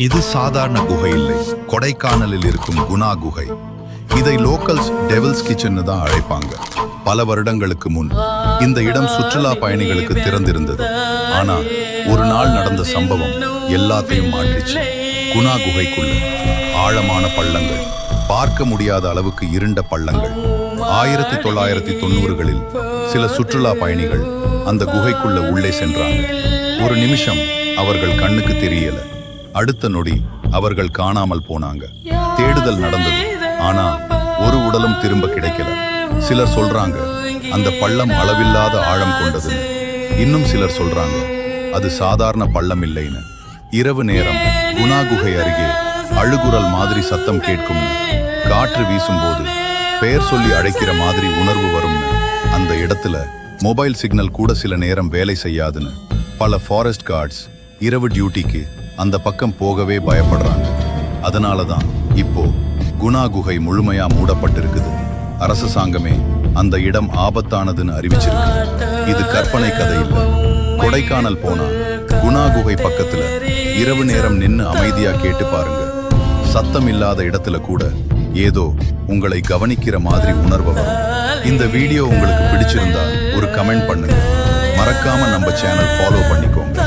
இது சாதாரண குகை இல்லை, கொடைக்கானலில் இருக்கும் குணா குகை. இதை லோக்கல்ஸ் டெவில்ஸ் கிச்சன்னு தான் அழைப்பாங்க. பல வருடங்களுக்கு முன் இந்த இடம் சுற்றுலா பயணிகளுக்கு திறந்திருந்தது. ஆனா ஒரு நாள் நடந்த சம்பவம் எல்லாத்தையும் மாற்றிச்சு. குணா குகைக்குள்ள ஆழமான பள்ளங்கள், பார்க்க முடியாத அளவுக்கு இருண்ட பள்ளங்கள். 1990களில் சில சுற்றுலா பயணிகள் அந்த குகைக்குள்ள உள்ளே சென்றாங்க. ஒரு நிமிஷம் அவர்கள் கண்ணுக்கு தெரியல. அடுத்த நொடி அவர்கள் காணாமல் போனாங்க. தேடுதல் நடந்தது, ஆனா ஒரு உடலும் திரும்ப கிடைக்கல. சிலர் சொல்றாங்க அந்த பள்ளம் அளவில்லாத ஆழம் கொண்டதுன்னு. இன்னும் சிலர் சொல்றாங்க அது சாதாரண பள்ளம் இல்லைன்னு. இரவு நேரம் குணா குகை அருகே அழுகுரல் மாதிரி சத்தம் கேட்கும்னு, காற்று வீசும்போது பெயர் சொல்லி அழைக்கிற மாதிரி உணர்வு வரும்னு, அந்த இடத்துல மொபைல் சிக்னல் கூட சில நேரம் வேலை செய்யாதுன்னு பல ஃபாரஸ்ட் கார்ட்ஸ் இரவு டியூட்டிக்கு அந்த பக்கம் போகவே பயப்படுறாங்க. அதனால தான் இப்போ குணா குகை முழுமையா மூடப்பட்டிருக்குது. அரசாங்கமே அந்த இடம் ஆபத்தானதுன்னு அறிவிச்சிருக்கு. இது கற்பனை கதை இல்லை. கொடைக்கானல் போனா குணா குகை பக்கத்துல இரவு நேரம் நின்னு அமைதியா கேட்டு பாருங்க. சத்தம் இல்லாத இடத்துல கூட ஏதோ உங்களை கவனிக்கிற மாதிரி உணர்வு வரும். இந்த வீடியோ உங்களுக்கு பிடிச்சிருந்தா ஒரு கமெண்ட் பண்ணுங்க. மறக்காம நம்ம சேனல் ஃபாலோ பண்ணிக்கோங்க.